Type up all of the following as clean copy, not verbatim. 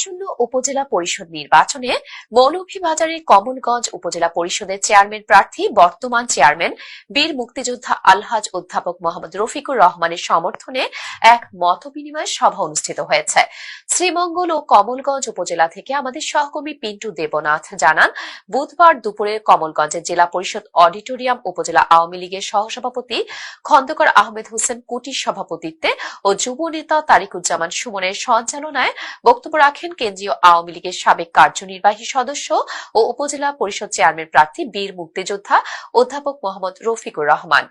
আসন্ন উপজেলা পরিষদ নির্বাচনে মৌলভীবাজারের কমলগঞ্জ উপজেলা পরিষদের চেয়ারম্যান প্রার্থী বর্তমান চেয়ারম্যান বীর মুক্তিযোদ্ধা আলহাজ অধ্যাপক মোহাম্মদ রফিকুর রহমানের সমর্থনে এক মতবিনিময় সভা অনুষ্ঠিত হয়েছে। শ্রীমঙ্গল ও কমলগঞ্জ উপজেলা থেকে আমাদের সহকর্মী পিন্টু দেবনাথ জানান, বুধবার দুপুরে কমলগঞ্জের জেলা পরিষদ অডিটোরিয়াম উপজেলা আওয়ামী লীগের সহসভাপতি খন্দকার আহমেদ হোসেন কুটির সভাপতিত্বে ও যুব নেতা তারিকুজ্জামান সুমনের সঞ্চালনায় বক্তব্য রাখেন কেন্দ্রীয় আওয়ামী লীগের সাবেক কার্যনির্বাহী সদস্য ও উপজেলা পরিষদ চেয়ারম্যান প্রার্থী বীর মুক্তিযোদ্ধা অধ্যাপক মোহাম্মদ রফিকুর রহমান।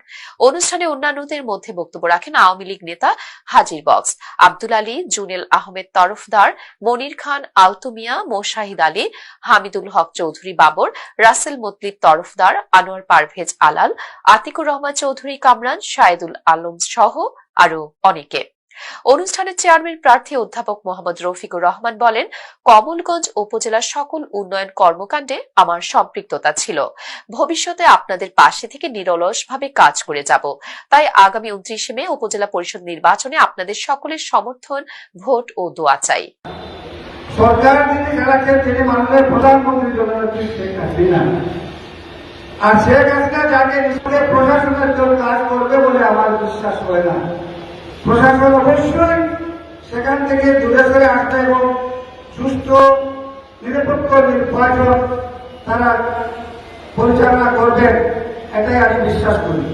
অনুষ্ঠানে অন্যান্যদের মধ্যে বক্তব্য রাখেন আওয়ামী লীগ নেতা হাজির বক্স, আব্দুল আলী, জুনেল আহমেদ তরফদার, মনির খান, আলতু মিয়া, মোশাহিদ আলী, হামিদুল হক চৌধুরী বাবর, রাসেল মতলিব তরফদার, আনোয়ার পারভেজ আলাল, আতিকুর রহমান চৌধুরী কামরান, শাহেদুল আলম সহ আরো অনেকে। অনুষ্ঠানে চেয়ারম্যান প্রার্থী অধ্যাপক মোহাম্মদ রফিকুর রহমান বলেন, কমলগঞ্জ উপজেলার সকল উন্নয়ন কর্মকাণ্ডে আমার সম্পৃক্ততা ছিল। ভবিষ্যতে আপনাদের পাশে থেকে নিরলসভাবে কাজ করে যাব। তাই আগামী 29 মে উপজেলা পরিষদ নির্বাচনে আপনাদের সকলের সমর্থন, ভোট ও দোয়া চাই। সরকার যিনি চালাচ্ছেন তিনি মাননীয় প্রধানমন্ত্রী জননেত্রী শেখ হাসিনা, আর শেখ হাসিনা যাকে নিশ্চয় প্রশাসনের জন্য কাজ করবে বলে আমার বিশ্বাস হয় না। প্রশাসন অবশ্যই সেখান থেকে দূরে সরে আসবে এবং সুস্থ নিরপেক্ষ নির্বাচন তারা পরিচালনা করবেন, এটাই আমি বিশ্বাস করি।